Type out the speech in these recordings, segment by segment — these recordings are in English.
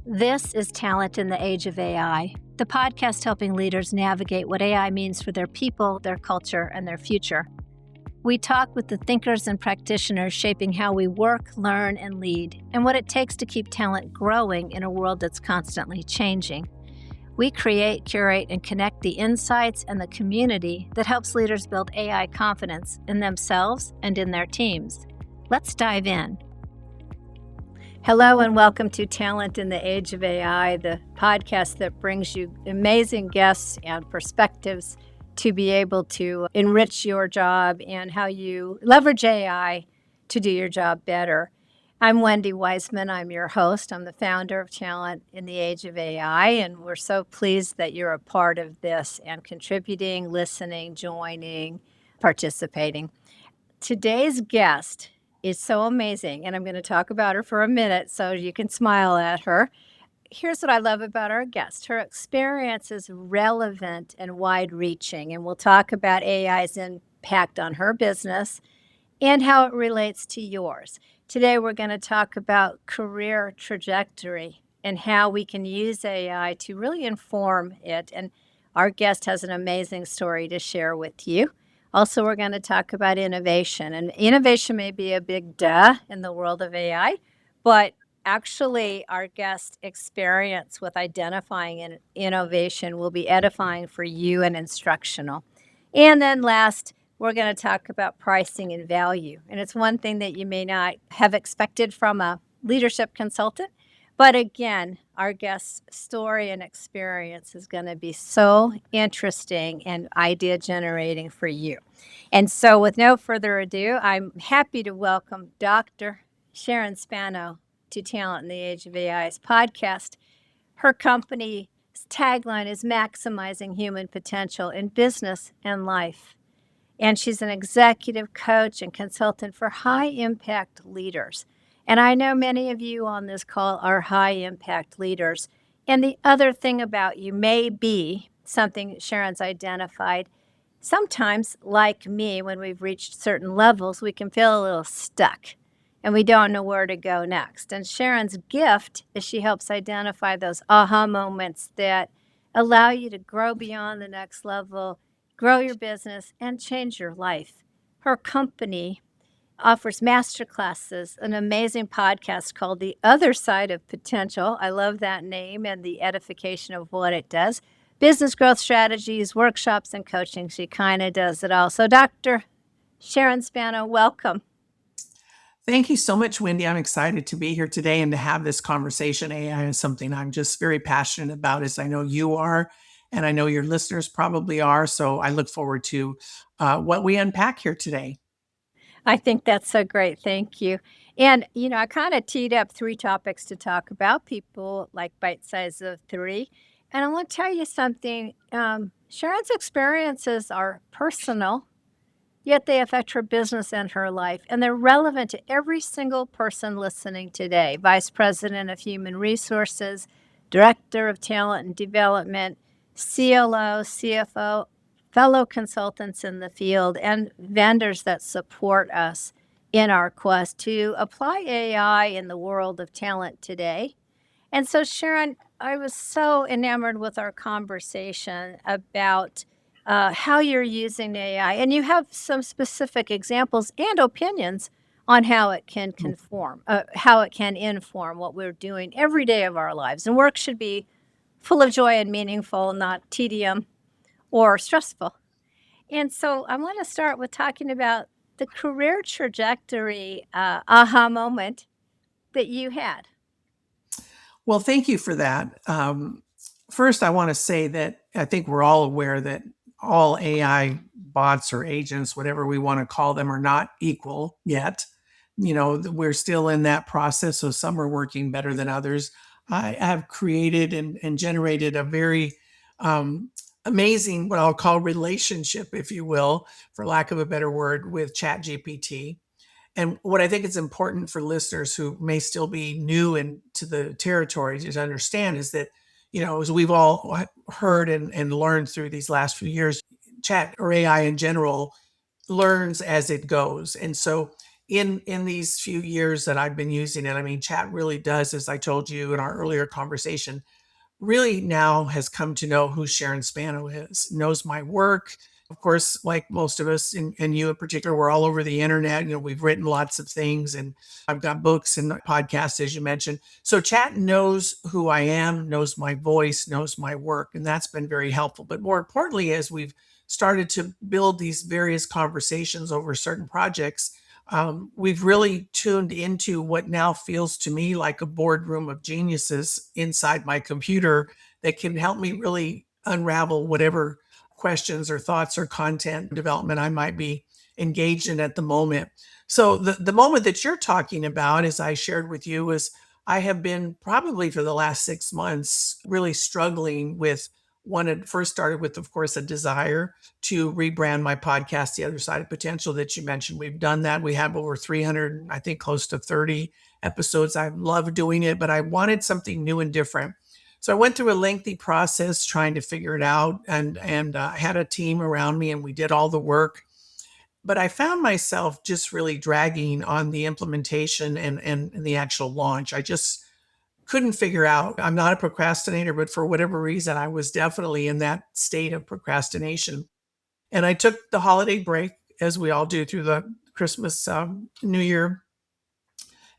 This is Talent in the Age of AI, the podcast helping leaders navigate what AI means for their people, their culture, and their future. We talk with the thinkers and practitioners shaping how we work, learn, and lead, and what it takes to keep talent growing in a world that's constantly changing. We create, curate, and connect the insights and the community that helps leaders build AI confidence in themselves and in their teams. Let's dive in. Hello and welcome to Talent in the Age of AI, the podcast that brings you amazing guests and perspectives to be able to enrich your job and how you leverage AI to do your job better. I'm Wendy Weisman. I'm your host. I'm the founder of Talent in the Age of AI, and we're so pleased that you're a part of this and contributing, listening, joining, participating. Today's guest is so amazing, and I'm going to talk about her for a minute so you can smile at her. Here's what I love about our guest. Her experience is relevant and wide-reaching, and we'll talk about AI's impact on her business and how it relates to yours. Today, we're going to talk about career trajectory and how we can use AI to really inform it, and our guest has an amazing story to share with you. Also, we're going to talk about innovation, and innovation may be a big duh in the world of AI, but actually our guest experience with identifying innovation will be edifying for you and instructional. And then last, we're going to talk about pricing and value. And it's one thing that you may not have expected from a leadership consultant. But again, our guest's story and experience is going to be so interesting and idea generating for you. And so, with no further ado, I'm happy to welcome Dr. Sharon Spano to Talent in the Age of AI's podcast. Her company's tagline is maximizing human potential in business and life. And she's an executive coach and consultant for high impact leaders. And I know many of you on this call are high impact leaders. And the other thing about you may be something Sharon's identified. Sometimes, like me, when we've reached certain levels, we can feel a little stuck and we don't know where to go next. And Sharon's gift is she helps identify those aha moments that allow you to grow beyond the next level, grow your business, and change your life. Her company offers masterclasses, an amazing podcast called The Other Side of Potential. I love that name and the edification of what it does. Business growth strategies, workshops, and coaching. She kind of does it all. So Dr. Sharon Spano, welcome. Thank you so much, Wendy. I'm excited to be here today and to have this conversation. AI is something I'm just very passionate about, as I know you are, and I know your listeners probably are. So I look forward to what we unpack here today. I think that's so great. Thank you. And, I kind of teed up 3 topics to talk about. People like bite size of 3. And I want to tell you something. Sharon's experiences are personal, yet they affect her business and her life. And they're relevant to every single person listening today. Vice President of Human Resources, Director of Talent and Development, CLO, CFO, fellow consultants in the field, and vendors that support us in our quest to apply AI in the world of talent today. And so, Sharon, I was so enamored with our conversation about how you're using AI, and you have some specific examples and opinions on how it can how it can inform what we're doing every day of our lives. And work should be full of joy and meaningful, not tedium or stressful. And so I want to start with talking about the career trajectory aha moment that you had. Well, thank you for that. First, I want to say that I think we're all aware that all AI bots or agents, whatever we want to call them, are not equal yet. We're still in that process. So some are working better than others. I have created and generated a very amazing, what I'll call relationship, if you will, for lack of a better word, with ChatGPT. And what I think is important for listeners who may still be new into the territory to understand is that, as we've all heard and learned through these last few years, chat or AI in general learns as it goes. And so in these few years that I've been using it, I mean, chat really does, as I told you in our earlier conversation, really now has come to know who Sharon Spano is, knows my work. Of course, like most of us, and you in particular, we're all over the internet. We've written lots of things, and I've got books and podcasts, as you mentioned. So chat knows who I am, knows my voice, knows my work, and that's been very helpful. But more importantly, as we've started to build these various conversations over certain projects, we've really tuned into what now feels to me like a boardroom of geniuses inside my computer that can help me really unravel whatever questions or thoughts or content development I might be engaged in at the moment. So the moment that you're talking about, as I shared with you, is I have been probably for the last 6 months really struggling with one. It first started with, of course, a desire to rebrand my podcast, The Other Side of Potential, that you mentioned. We've done that. We have over 300, I think close to 30 episodes. I love doing it, but I wanted something new and different. So I went through a lengthy process trying to figure it out, and I had a team around me, and we did all the work. But I found myself just really dragging on the implementation and the actual launch. I just couldn't figure out. I'm not a procrastinator, but for whatever reason, I was definitely in that state of procrastination. And I took the holiday break, as we all do through the Christmas, New Year.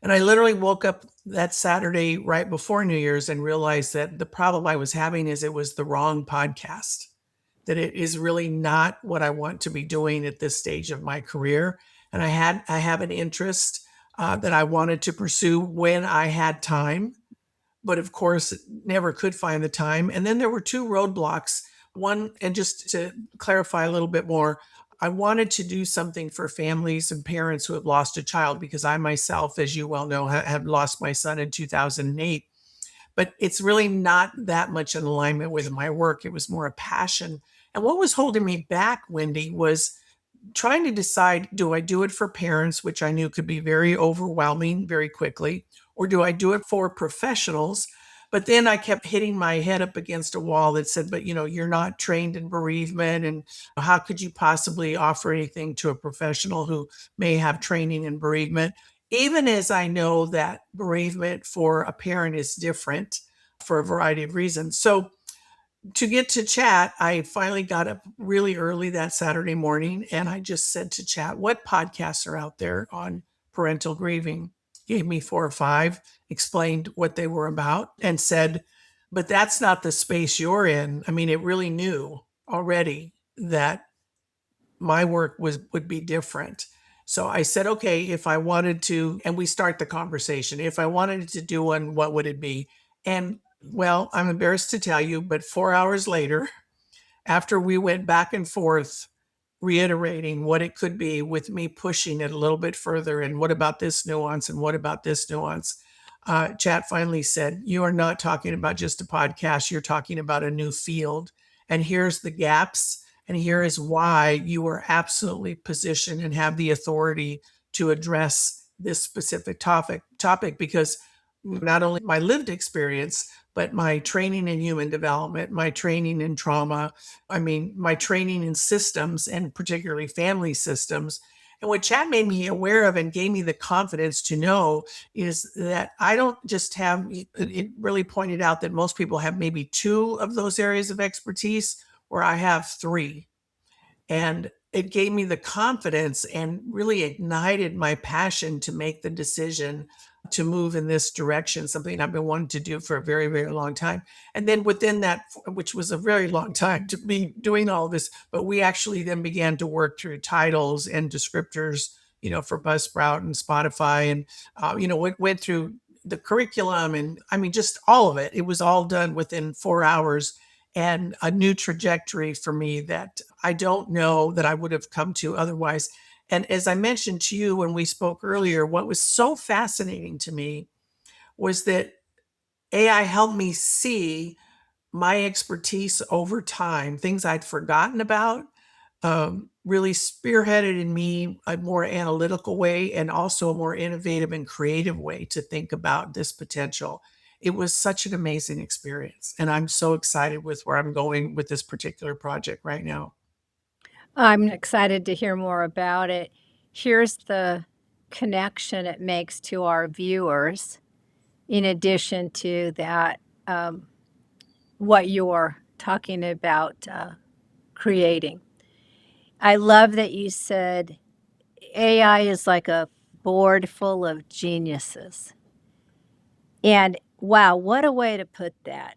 And I literally woke up that Saturday right before New Year's and realized that the problem I was having is it was the wrong podcast, that it is really not what I want to be doing at this stage of my career. And I have an interest that I wanted to pursue when I had time, but of course never could find the time. And then there were two roadblocks. One, and just to clarify a little bit more, I wanted to do something for families and parents who have lost a child, because I myself, as you well know, have lost my son in 2008. But it's really not that much in alignment with my work. It was more a passion. And what was holding me back, Wendy, was trying to decide, do I do it for parents, which I knew could be very overwhelming very quickly, or do I do it for professionals? But then I kept hitting my head up against a wall that said, but you're not trained in bereavement. And how could you possibly offer anything to a professional who may have training in bereavement? Even as I know that bereavement for a parent is different for a variety of reasons. So to get to chat, I finally got up really early that Saturday morning, and I just said to chat, what podcasts are out there on parental grieving? Gave me 4 or 5, explained what they were about, and said, but that's not the space you're in. I mean, it really knew already that my work would be different. So I said, okay, if I wanted to, and we start the conversation, if I wanted to do one, what would it be? And well, I'm embarrassed to tell you, but 4 hours later, after we went back and forth reiterating what it could be, with me pushing it a little bit further, and what about this nuance, and what about this nuance, chat finally said, you are not talking about just a podcast, you're talking about a new field, and here's the gaps, and here is why you are absolutely positioned and have the authority to address this specific topic, because not only my lived experience, but my training in human development, my training in trauma, I mean, my training in systems, and particularly family systems. And what chat made me aware of and gave me the confidence to know is that I don't just have, it really pointed out that most people have maybe 2 of those areas of expertise, where I have 3. And it gave me the confidence and really ignited my passion to make the decision to move in this direction, something I've been wanting to do for a very, very long time. And then within that, which was a very long time to be doing all this, but we actually then began to work through titles and descriptors, for Buzzsprout and Spotify, and, went through the curriculum, and I mean, just all of it. It was all done within 4 hours, and a new trajectory for me that I don't know that I would have come to otherwise. And as I mentioned to you when we spoke earlier, what was so fascinating to me was that AI helped me see my expertise over time, things I'd forgotten about, really spearheaded in me a more analytical way, and also a more innovative and creative way to think about this potential. It was such an amazing experience. And I'm so excited with where I'm going with this particular project right now. I'm excited to hear more about it. Here's the connection it makes to our viewers, in addition to that, what you're talking about creating. I love that you said AI is like a board full of geniuses. And wow, what a way to put that.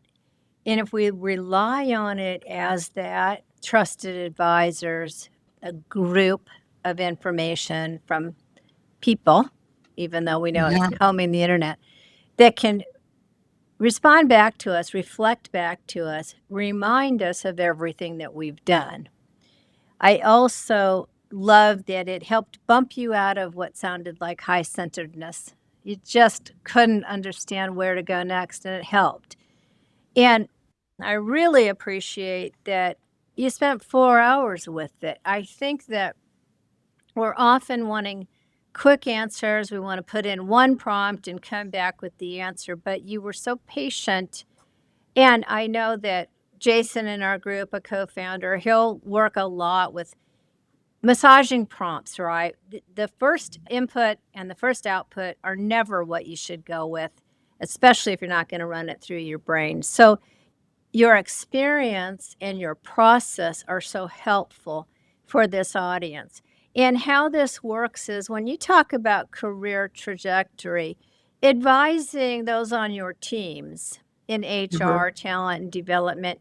And if we rely on it as that trusted advisors, a group of information from people, even though we know it's Yeah. combing the internet, that can respond back to us, reflect back to us, remind us of everything that we've done. I also love that it helped bump you out of what sounded like high centeredness. You just couldn't understand where to go next, and it helped. And I really appreciate that you spent 4 hours with it. I think that we're often wanting quick answers. We want to put in one prompt and come back with the answer, but you were so patient. And I know that Jason in our group, a co founder, he'll work a lot with massaging prompts, right? The first input and the first output are never what you should go with, especially if you're not going to run it through your brain. So, your experience and your process are so helpful for this audience. And how this works is when you talk about career trajectory, advising those on your teams in Mhm. HR, talent, and development,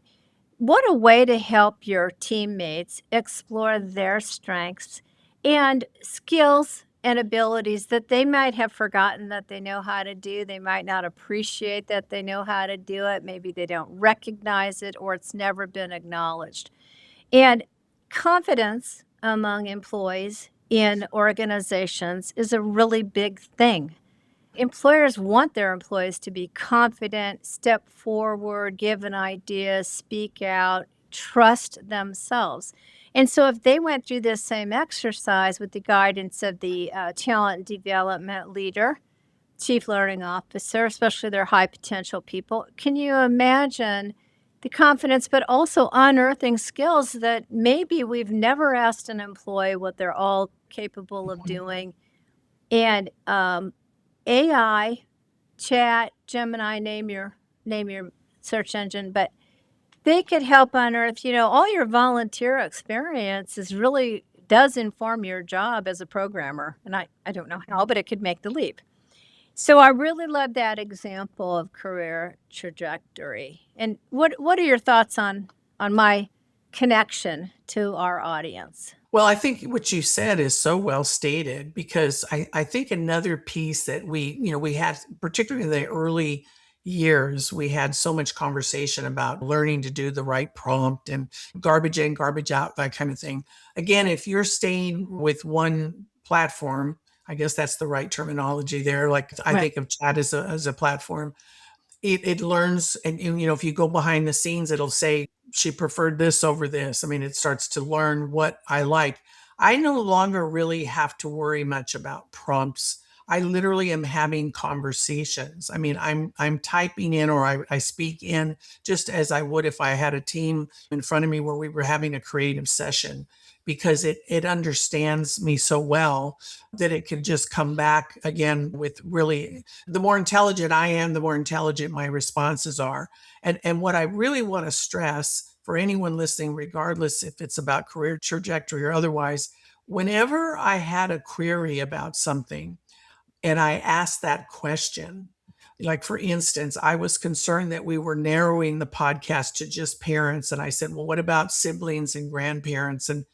what a way to help your teammates explore their strengths and skills and abilities that they might have forgotten that they know how to do. They might not appreciate that they know how to do it. Maybe they don't recognize it or it's never been acknowledged. And confidence among employees in organizations is a really big thing. Employers want their employees to be confident, step forward, give an idea, speak out, trust themselves. And so, if they went through this same exercise with the guidance of the talent development leader, chief learning officer, especially their high potential people, can you imagine the confidence, but also unearthing skills that maybe we've never asked an employee what they're all capable of doing? And AI, chat, Gemini, name your search engine, but they could help unearth, all your volunteer experience is really does inform your job as a programmer. And I don't know how, but it could make the leap. So I really love that example of career trajectory. And what are your thoughts on my connection to our audience? Well, I think what you said is so well stated because I think another piece that we had, particularly in the early years, we had so much conversation about learning to do the right prompt and garbage in, garbage out, that kind of thing. Again, if you're staying with one platform, I guess that's the right terminology there. Like I Right. think of chat as a platform. It learns, and if you go behind the scenes, it'll say she preferred this over this. I mean, it starts to learn what I like. I no longer really have to worry much about prompts. I literally am having conversations. I mean, I'm typing in, or I speak in just as I would if I had a team in front of me where we were having a creative session, because it understands me so well that it could just come back again with really, the more intelligent I am, the more intelligent my responses are. And what I really want to stress for anyone listening, regardless if it's about career trajectory or otherwise, whenever I had a query about something and I asked that question, like for instance, I was concerned that we were narrowing the podcast to just parents. And I said, well, what about siblings and grandparents? And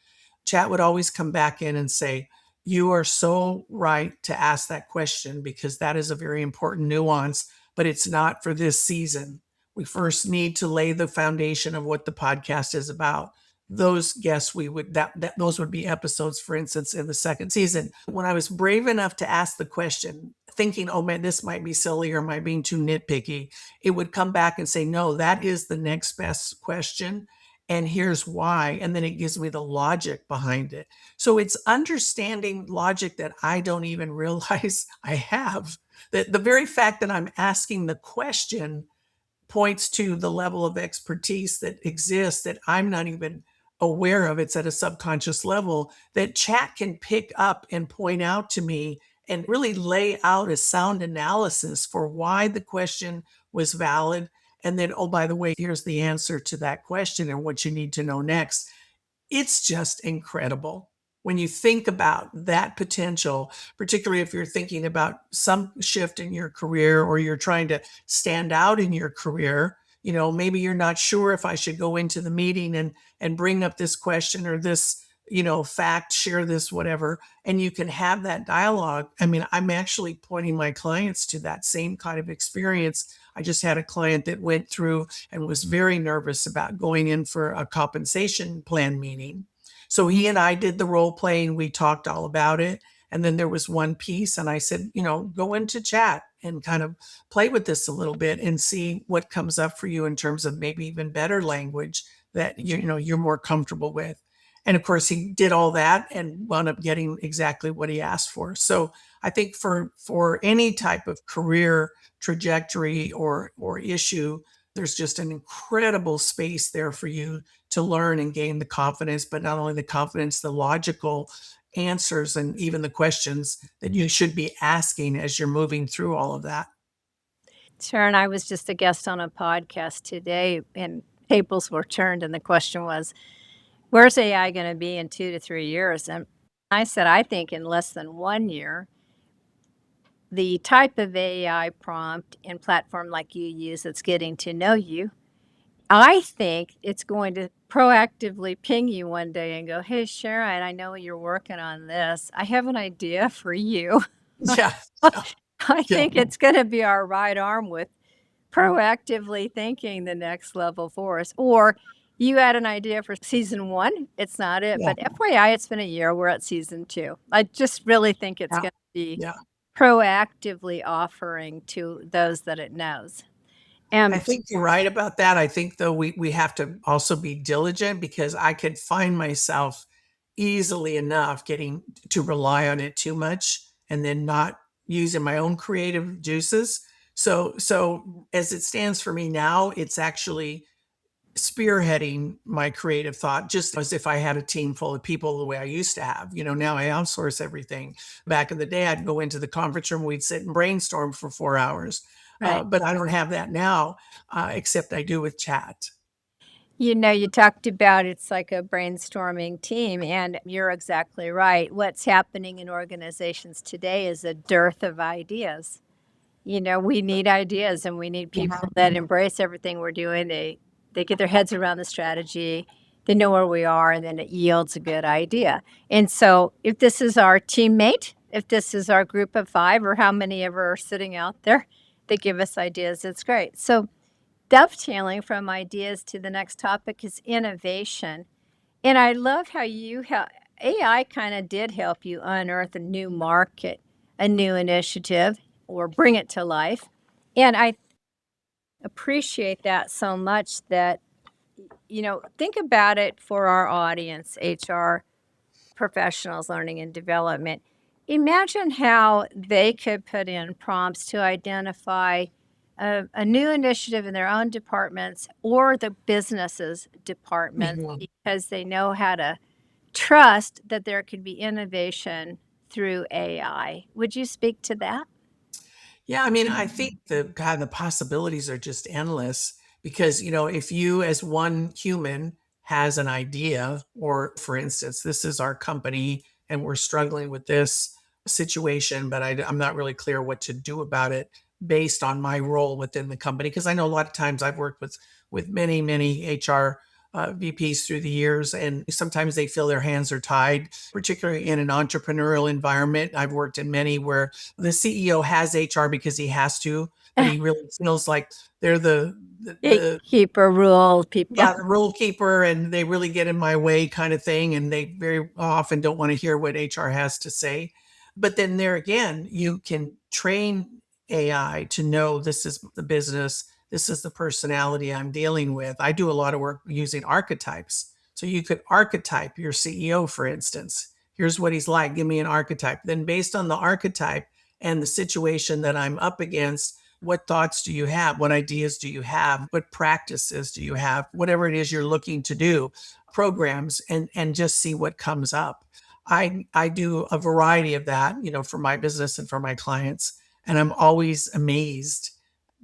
chat would always come back in and say, you are so right to ask that question because that is a very important nuance, but it's not for this season. We first need to lay the foundation of what the podcast is about. Those guests we would that those would be episodes, for instance, in the second season. When I was brave enough to ask the question, thinking, oh man, this might be silly or am I being too nitpicky, it would come back and say, no, that is the next best question and here's why. And then it gives me the logic behind it. So it's understanding logic that I don't even realize I have. That the very fact that I'm asking the question points to the level of expertise that exists that I'm not even aware of. It's at a subconscious level that chat can pick up and point out to me and really lay out a sound analysis for why the question was valid. And then, oh, by the way, here's the answer to that question and what you need to know next. It's just incredible when you think about that potential, particularly if you're thinking about some shift in your career or you're trying to stand out in your career. Maybe you're not sure if I should go into the meeting and bring up this question or this, fact, share this, whatever, and you can have that dialogue. I mean, I'm actually pointing my clients to that same kind of experience. I just had a client that went through and was very nervous about going in for a compensation plan meeting. So he and I did the role playing. We talked all about it. And then there was one piece, and I said, go into chat and kind of play with this a little bit and see what comes up for you in terms of maybe even better language that you're more comfortable with. And of course, he did all that and wound up getting exactly what he asked for. So I think for any type of career trajectory or issue, there's just an incredible space there for you to learn and gain the confidence, but not only the confidence, the logical answers and even the questions that you should be asking as you're moving through all of that. Sharon, I was just a guest on a podcast today, and tables were turned, and the question was, where's AI going to be in 2 to 3 years? And I said, I think in less than 1 year, the type of AI prompt and platform like you use that's getting to know you, I think it's going to proactively ping you one day and go, "Hey, Sharon, I know you're working on this. I have an idea for you." Yeah. Yeah. I Yeah. think it's going to be our right arm with proactively thinking the next level for us. Or you had an idea for season one, it's not it, Yeah. but FYI, it's been a year, we're at season two. I just really think it's Yeah. gonna be Yeah. proactively offering to those that it knows. I And think you're right about that. I think though we have to also be diligent because I could find myself easily enough getting to rely on it too much and then not using my own creative juices. So as it stands for me now, it's actually spearheading my creative thought just as if I had a team full of people the way I used to have. Now I outsource everything. Back in the day, I'd go into the conference room, we'd sit and brainstorm for 4 hours. right. But I don't have that now, except I do with chat. You talked about it's like a brainstorming team, and you're exactly right. What's happening in organizations today is a dearth of ideas. We need ideas and we need people Mhm. that embrace everything we're doing. They get their heads around the strategy, they know where we are, and then it yields a good idea. And so if this is our teammate, if this is our group of five or how many ever are sitting out there that give us ideas, it's great. So dovetailing from ideas to the next topic is innovation. And I love how AI kind of did help you unearth a new market, a new initiative, or bring it to life. And I appreciate that so much that, think about it for our audience, HR professionals, learning and development. Imagine how they could put in prompts to identify a new initiative in their own departments or the business's departments Mhm. because they know how to trust that there could be innovation through AI. Would you speak to that? Yeah, I mean, I think the possibilities are just endless because, if you as one human has an idea, or for instance, this is our company and we're struggling with this situation, but I'm not really clear what to do about it based on my role within the company. Because I know a lot of times I've worked with many, many HR VPs through the years, and sometimes they feel their hands are tied, particularly in an entrepreneurial environment. I've worked in many where the CEO has HR because he has to, but he really feels like they're the Gatekeeper rule people. yeah, the rule keeper, and they really get in my way kind of thing. And they very often don't want to hear what HR has to say. But then there again, you can train AI to know this is the business, this is the personality I'm dealing with. I do a lot of work using archetypes. So you could archetype your CEO, for instance. Here's what he's like. Give me an archetype. Then, based on the archetype and the situation that I'm up against, what thoughts do you have? What ideas do you have? What practices do you have? Whatever it is you're looking to do, programs, and just see what comes up. I do a variety of that, for my business and for my clients. And I'm always amazed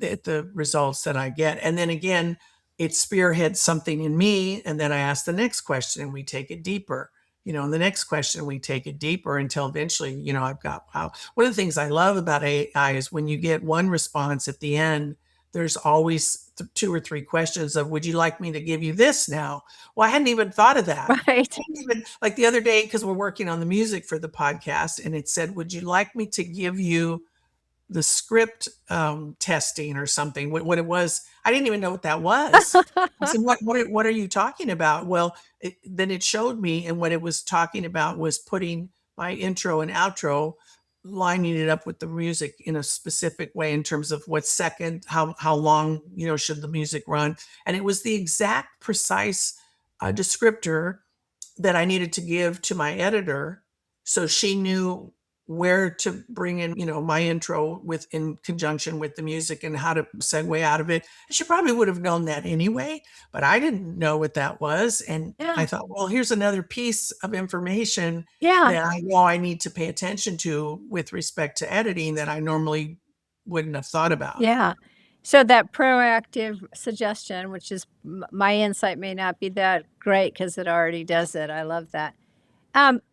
at the results that I get. And then again, it spearheads something in me. And then I ask the next question and we take it deeper. And the next question, we take it deeper until eventually, I've got, wow. One of the things I love about AI is when you get one response at the end, there's always two or three questions of, would you like me to give you this now? Well, I hadn't even thought of that. Right. Even like the other day, because we're working on the music for the podcast, and it said, would you like me to give you the script testing or something? What it was, I didn't even know what that was. I said, what are you talking about? Well, then it showed me, and what it was talking about was putting my intro and outro, lining it up with the music in a specific way in terms of what second, how long, should the music run. And it was the exact precise descriptor that I needed to give to my editor, so she knew where to bring in, my intro with in conjunction with the music and how to segue out of it. She probably would have known that anyway, but I didn't know what that was. And Yeah. I thought, well, here's another piece of information Yeah. that I know I need to pay attention to with respect to editing that I normally wouldn't have thought about. Yeah. So that proactive suggestion, which is my insight may not be that great because it already does it. I love that.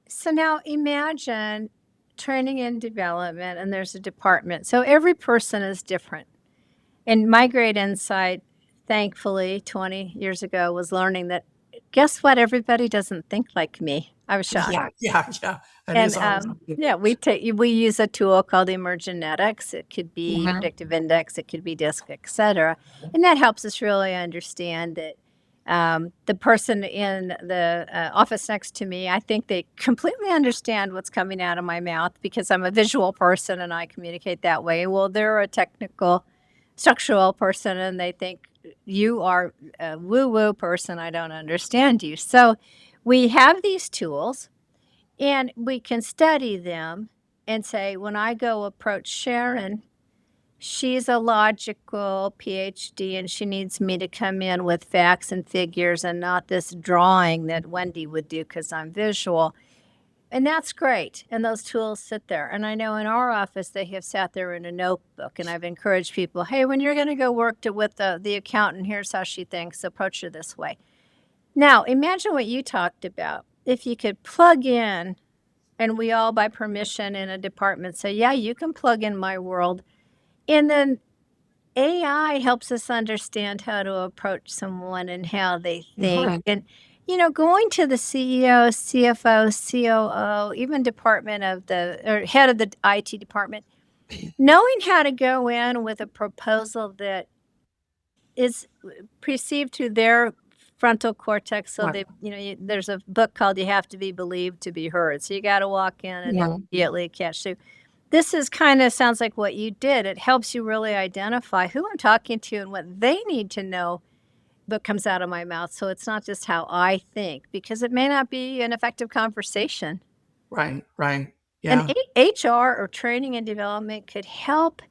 So now imagine training and development, and there's a department. So every person is different. And my great insight, thankfully, 20 years ago, was learning that guess what? Everybody doesn't think like me. I was shocked. Yeah, yeah, yeah. That And is always something. yeah, we use a tool called emergenetics. It could be Mhm. predictive index, it could be DISC, et cetera. And that helps us really understand that the person in the office next to me, I think they completely understand what's coming out of my mouth because I'm a visual person and I communicate that way. Well, they're a technical, structural person and they think you are a woo woo person. I don't understand you. So we have these tools and we can study them and say, when I go approach Sharon, she's a logical PhD and she needs me to come in with facts and figures and not this drawing that Wendy would do because I'm visual. And that's great. And those tools sit there. And I know in our office, they have sat there in a notebook. And I've encouraged people, hey, when you're going to go work with the accountant, here's how she thinks, approach her this way. Now, imagine what you talked about. If you could plug in and we all, by permission in a department, say, yeah, you can plug in my world. And then AI helps us understand how to approach someone and how they think. Mhm. And, going to the CEO, CFO, COO, even department of or head of the IT department, knowing how to go in with a proposal that is perceived through their frontal cortex. So Right. they, there's a book called "You Have to Be Believed to Be Heard." So you got to walk in and Yeah. immediately catch. So this is kind of sounds like what you did. It helps you really identify who I'm talking to and what they need to know. What comes out of my mouth. So it's not just how I think, because it may not be an effective conversation. Right, right. And Yeah, HR or training and development could help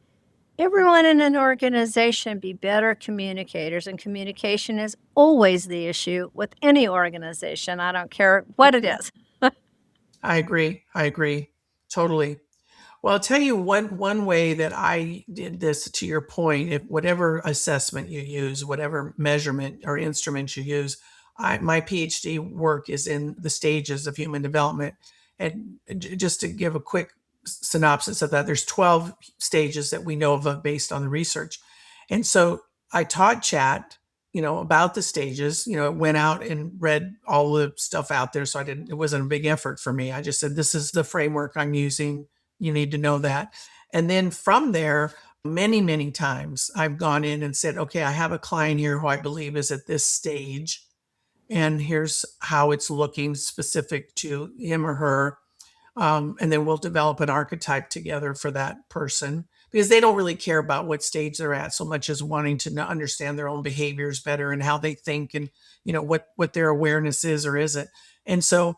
everyone in an organization be better communicators, and communication is always the issue with any organization. I don't care what it is. I agree. I agree. Totally. Well, I'll tell you one way that I did this, to your point, if whatever assessment you use, whatever measurement or instrument you use, my PhD work is in the stages of human development. And just to give a quick synopsis of that, there's 12 stages that we know of based on the research. And so I taught chat, about the stages, went out and read all the stuff out there. So it wasn't a big effort for me. I just said, this is the framework I'm using. You need to know that. And then from there, many, many times I've gone in and said, okay, I have a client here who I believe is at this stage. And here's how it's looking specific to him or her. And then we'll develop an archetype together for that person because they don't really care about what stage they're at so much as wanting to understand their own behaviors better and how they think and what their awareness is or isn't. And so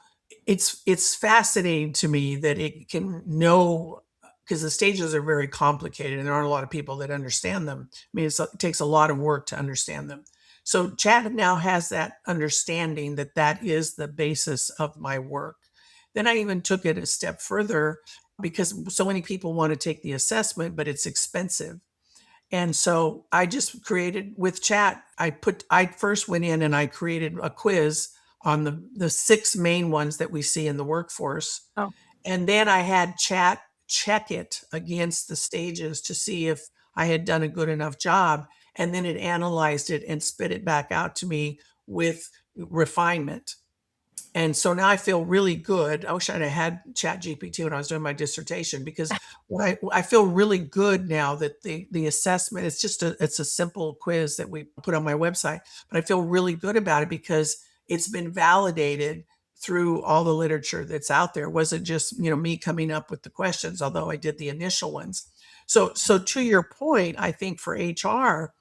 it's fascinating to me that it can know, because the stages are very complicated and there aren't a lot of people that understand them. I mean, it takes a lot of work to understand them. So chat now has that understanding that that is the basis of my work. Then I even took it a step further because so many people want to take the assessment, but it's expensive. And so I just created with chat. I first went in and I created a quiz on the six main ones that we see in the workforce. Oh, And then I had chat check it against the stages to see if I had done a good enough job. And then it analyzed it and spit it back out to me with refinement. And so now I feel really good. I wish I'd have had Chat GPT when I was doing my dissertation, because I feel really good now that the assessment, it's a simple quiz that we put on my website, but I feel really good about it because it's been validated through all the literature that's out there. It wasn't just, me coming up with the questions, although I did the initial ones. So to your point, I think for HR,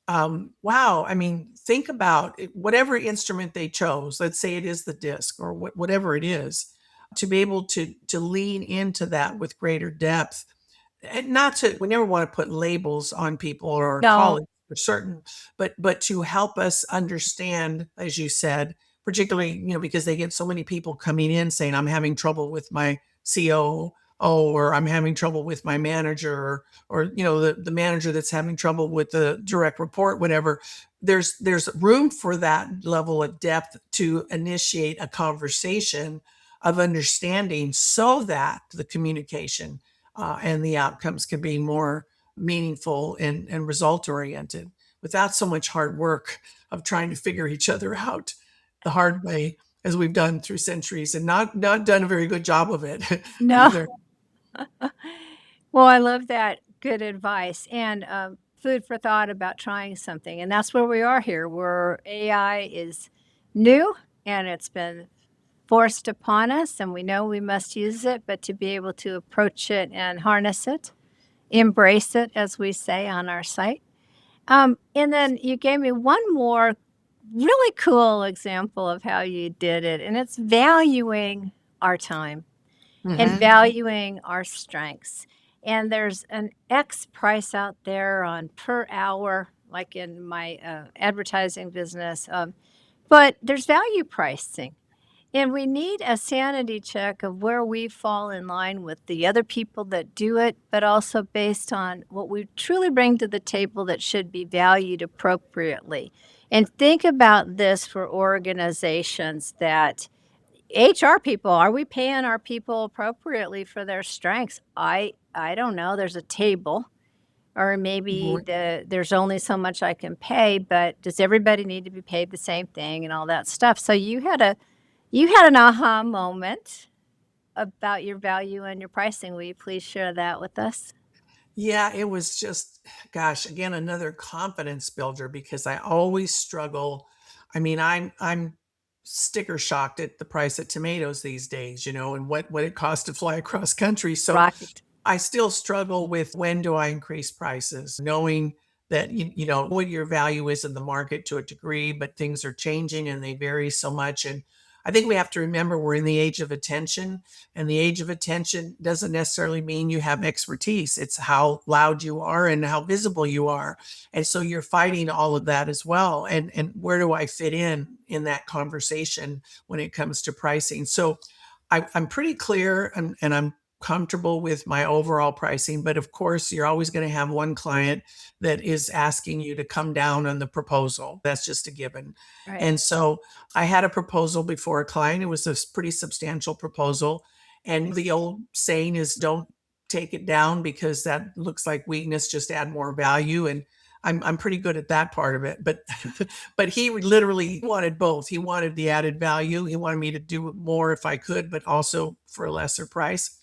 wow, I mean, think about it, whatever instrument they chose. Let's say it is the disc or whatever it is, to be able to lean into that with greater depth. And not to, we never want to put labels on people or no, colleagues for certain, but to help us understand, as you said, particularly, because they get so many people coming in saying, I'm having trouble with my COO, or I'm having trouble with my manager, or the manager that's having trouble with the direct report, whatever. There's room for that level of depth to initiate a conversation of understanding, so that the communication and the outcomes can be more meaningful and result oriented, without so much hard work of trying to figure each other out the hard way, as we've done through centuries, and not done a very good job of it no. either. Well, I love that good advice and food for thought about trying something. And that's where we are here, where AI is new and it's been forced upon us, and we know we must use it, but to be able to approach it and harness it, embrace it, as we say on our site. And then you gave me one more really cool example of how you did it, and it's valuing our time and Hmm. valuing our strengths. And there's an X price out there on per hour, like in my advertising business, but there's value pricing. And we need a sanity check of where we fall in line with the other people that do it, but also based on what we truly bring to the table that should be valued appropriately. And think about this for organizations that HR people, are we paying our people appropriately for their strengths? I don't know. There's a table, or maybe there's only so much I can pay, but does everybody need to be paid the same thing and all that stuff? So you had an aha moment about your value and your pricing. Will you please share that with us? Yeah, it was just, gosh, again, another confidence builder, because I always struggle. I mean, I'm sticker shocked at the price of tomatoes these days, and what it costs to fly across country. So Rocket. I still struggle with, when do I increase prices, knowing that you know what your value is in the market to a degree, but things are changing and they vary so much. And I think we have to remember we're in the age of attention, and the age of attention doesn't necessarily mean you have expertise. It's how loud you are and how visible you are. And so you're fighting all of that as well. And where do I fit in that conversation when it comes to pricing? So I'm pretty clear, and I'm comfortable with my overall pricing. But of course, you're always going to have one client that is asking you to come down on the proposal. That's just a given. Right. And so I had a proposal before a client. It was a pretty substantial proposal. And the old saying is, don't take it down because that looks like weakness, just add more value. And I'm pretty good at that part of it. But but he literally wanted both. He wanted the added value. He wanted me to do more if I could, but also for a lesser price.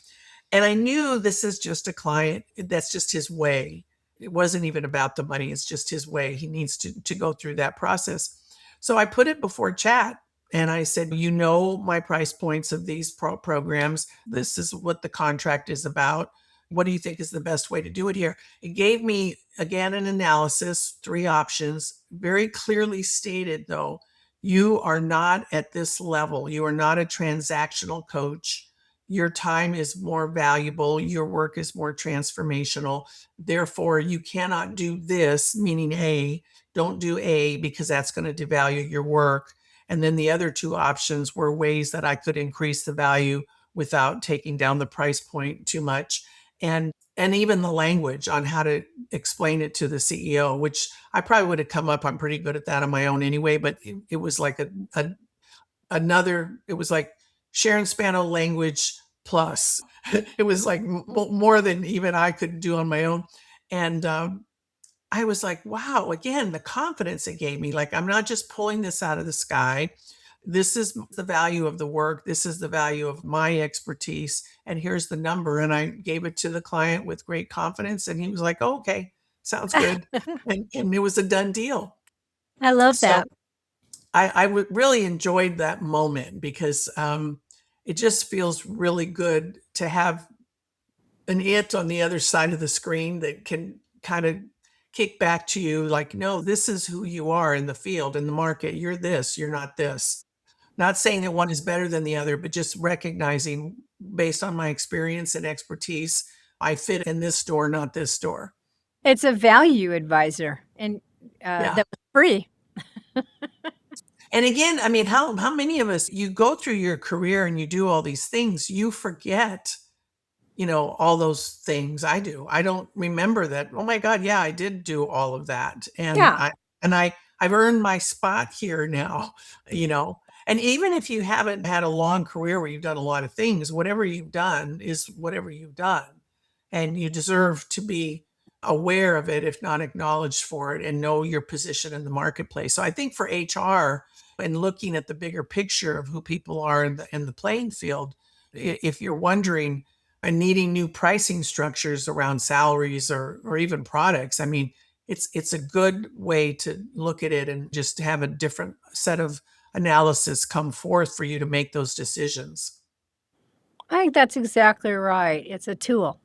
And I knew this is just a client, that's just his way. It wasn't even about the money, it's just his way. He needs to go through that process. So I put it before chat and I said, my price points of these programs. This is what the contract is about. What do you think is the best way to do it here? It gave me, again, an analysis, three options, very clearly stated, though, you are not at this level. You are not a transactional coach. Your time is more valuable. Your work is more transformational. Therefore, you cannot do this, meaning A. Don't do A because that's going to devalue your work. And then the other two options were ways that I could increase the value without taking down the price point too much. And even the language on how to explain it to the CEO, which I probably would have come up. I'm pretty good at that on my own anyway, but it was like it was like Sharon Spano language plus. It was like more than even I could do on my own. And I was like, wow, again, the confidence it gave me. Like, I'm not just pulling this out of the sky. This is the value of the work. This is the value of my expertise. And here's the number. And I gave it to the client with great confidence. And he was like, oh, okay, sounds good. And it was a done deal. I love So that. really enjoyed that moment because it just feels really good to have an it on the other side of the screen that can kind of kick back to you like, no, this is who you are in the field, in the market. You're this, you're not this. Not saying that one is better than the other, but just recognizing based on my experience and expertise, I fit in this store, not this store. It's a value advisor, and Yeah. that was free. And again, I mean, how many of us you go through your career and you do all these things, you forget, all those things. I do. I don't remember that. Oh my God, yeah, I did do all of that. Yeah. I've earned my spot here now, you know. And even if you haven't had a long career where you've done a lot of things, whatever you've done is whatever you've done. And you deserve to be aware of it, if not acknowledged for it, and know your position in the marketplace. So I think for HR and looking at the bigger picture of who people are in the playing field, if you're wondering and needing new pricing structures around salaries or even products, I mean, it's a good way to look at it and just have a different set of analysis come forth for you to make those decisions. I think that's exactly right. It's a tool.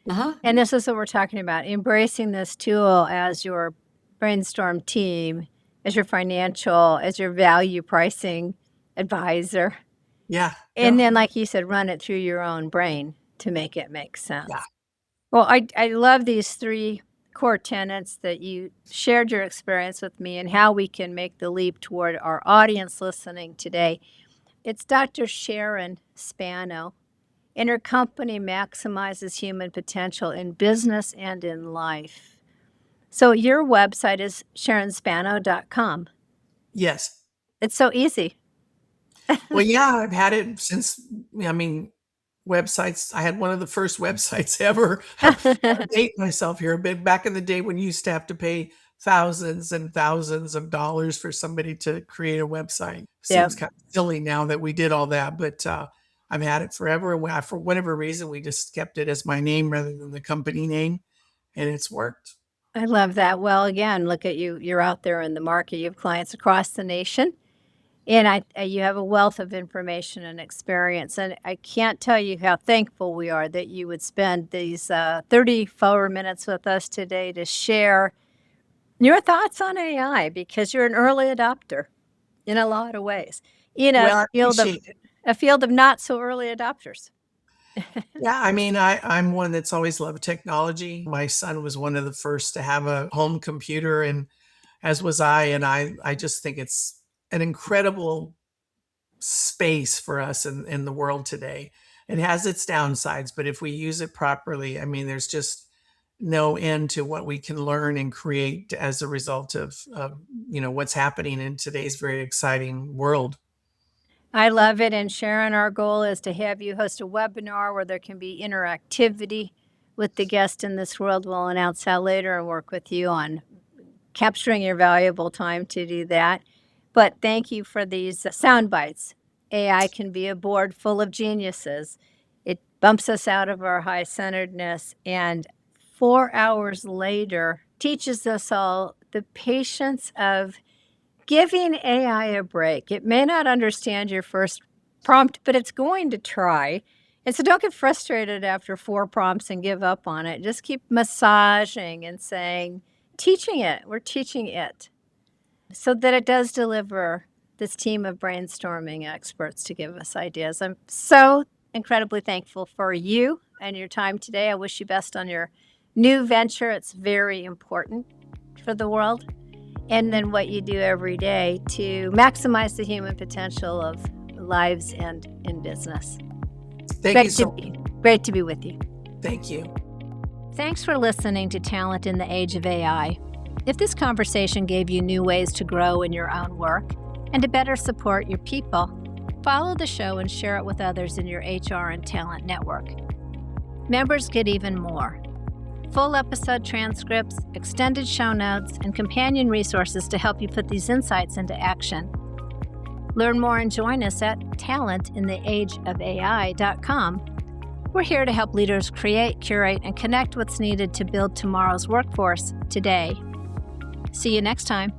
Uh-huh. And this is what we're talking about, embracing this tool as your brainstorm team, as your financial, as your value pricing advisor. Yeah. And Yeah. then, like you said, run it through your own brain to make it make Yeah. sense. Well, I love these three core tenets that you shared your experience with me and how we can make the leap toward our audience listening today. It's Dr. Sharon Spano, and her company maximizes human potential in business and in life. So your website is sharonspano.com. Yes. It's so easy. Well, yeah, I've had it since, I mean, websites. I had one of the first websites ever. I'm dating myself here a bit. Back in the day when you used to have to pay thousands and thousands of dollars for somebody to create a website. Yep. Seems kind of silly now that we did all that, but I've had it forever. And for whatever reason, we just kept it as my name rather than the company name, and it's worked. I love that. Well, again, look at you. You're out there in the market. You have clients across the nation. And you have a wealth of information and experience. And I can't tell you how thankful we are that you would spend these 34 minutes with us today to share your thoughts on AI because you're an early adopter in a lot of ways in Well, I appreciate it. a field of not so early adopters. Yeah, I mean, I'm one that's always loved technology. My son was one of the first to have a home computer, and as was I. And I just think it's an incredible space for us in the world today. It has its downsides, but if we use it properly, I mean, there's just no end to what we can learn and create as a result of what's happening in today's very exciting world. I love it. And Sharon, our goal is to have you host a webinar where there can be interactivity with the guest in this world. We'll announce that later and work with you on capturing your valuable time to do that. But thank you for these sound bites. AI can be a board full of geniuses. It bumps us out of our high centeredness and 4 hours later teaches us all the patience of giving AI a break. It may not understand your first prompt, but it's going to try. And so don't get frustrated after 4 prompts and give up on it. Just keep massaging and saying, teaching it. We're teaching it so that it does deliver this team of brainstorming experts to give us ideas. I'm so incredibly thankful for you and your time today. I wish you best on your new venture. It's very important for the world. and then what you do every day to maximize the human potential of lives and in business. Great to be with you. Thank you. Thanks for listening to Talent in the Age of AI. If this conversation gave you new ways to grow in your own work and to better support your people, follow the show and share it with others in your HR and talent network. Members get even more: full episode transcripts, extended show notes, and companion resources to help you put these insights into action. Learn more and join us at talentintheageofai.com. We're here to help leaders create, curate, and connect what's needed to build tomorrow's workforce today. See you next time.